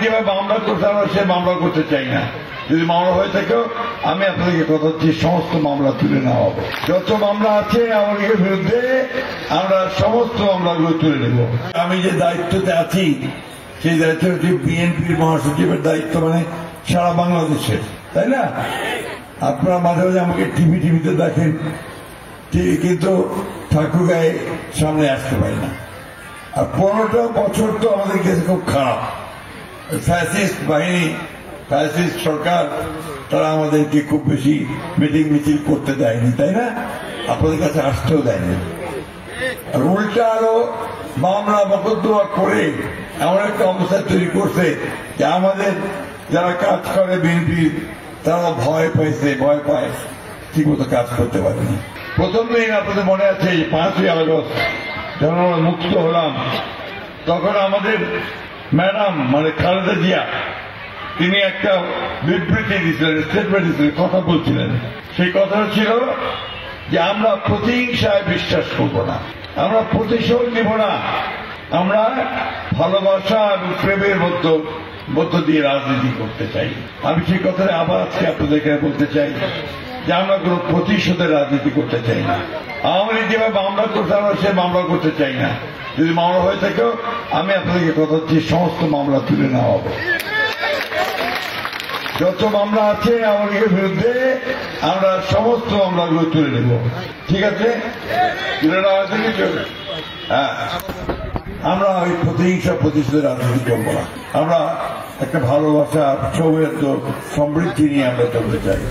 যেভাবে মামলা করতে আমরা সে মামলা করতে চাই না। যদি মামলা হয়ে থাকেও আমি আপনাদেরকে কথা হচ্ছে সমস্ত মামলা তুলে নেওয়া হবে। যত মামলা আছে আমাদের বিরুদ্ধে আমরা সমস্ত মামলাগুলো তুলে নেব। আমি যে দায়িত্বতে আছি সেই দায়িত্ব হচ্ছে বিএনপির মহাসচিবের দায়িত্ব, মানে সারা বাংলাদেশে, তাই না? আপনারা মাঝে মাঝে আমাকে টিভিতে দেখেন, কিন্তু ঠাকুরগাঁয়ে সামনে আসতে পারি না। আর 15টা বছর তো আমাদের কাছে খুব খারাপ। ফ্যাসিস্ট বাহিনী, ফ্যাসিস্ট সরকার, তারা আমাদেরকে খুব বেশি মিটিং মিছিল করতে দেয়নি, তাই না? আপনাদের কাছে আসতেও দেয়নি। আর উল্টা আরো মামলা মকদ্দমা করে এমন একটা অবস্থা তৈরি করছে যে আমাদের যারা কাজ করে বিএনপি তারা ভয় পায়, ঠিক মতো কাজ করতে পারেনি। প্রথম দিন আপনাদের মনে আছে 5ই আগস্ট যখন আমরা মুক্ত হলাম, তখন আমাদের ম্যাডাম মানে খালেদা জিয়া তিনি একটা বিবৃতি দিয়েছিলেন, স্টেটমেন্ট দিয়েছিলেন, কথা বলছিলেন। সেই কথাটা ছিল যে আমরা প্রতিহিংসায় বিশ্বাস করব না, আমরা প্রতিশোধ নিব না, আমরা ভালোবাসা এবং প্রেমের মধ্য দিয়ে রাজনীতি করতে চাই। আমি সেই কথাটা আবার আজকে আপনাদের বলতে চাই যে আমরা কোন প্রতিশোধের রাজনীতি করতে চাই না। আওয়ামী লীগ যেভাবে মামলা করতে আমরা সে মামলা করতে চাই না। যদি মামলা হয়ে থাকেও আমি আপনাদেরকে কথা হচ্ছে সমস্ত মামলা তুলে নেওয়া হবে। যত মামলা আছে আমাদের বিরুদ্ধে আমরা সমস্ত মামলাগুলো তুলে নেব। ঠিক আছে, তুলে নেওয়া হয়েছে কিছু? হ্যাঁ, আমরা ওই প্রতিহিংসা প্রতিশোধের রাজনীতি করবো না। আমরা একটা ভালোবাসা, সৌহার্দ্য, সমৃদ্ধি নিয়ে আমরা চলতে চাই।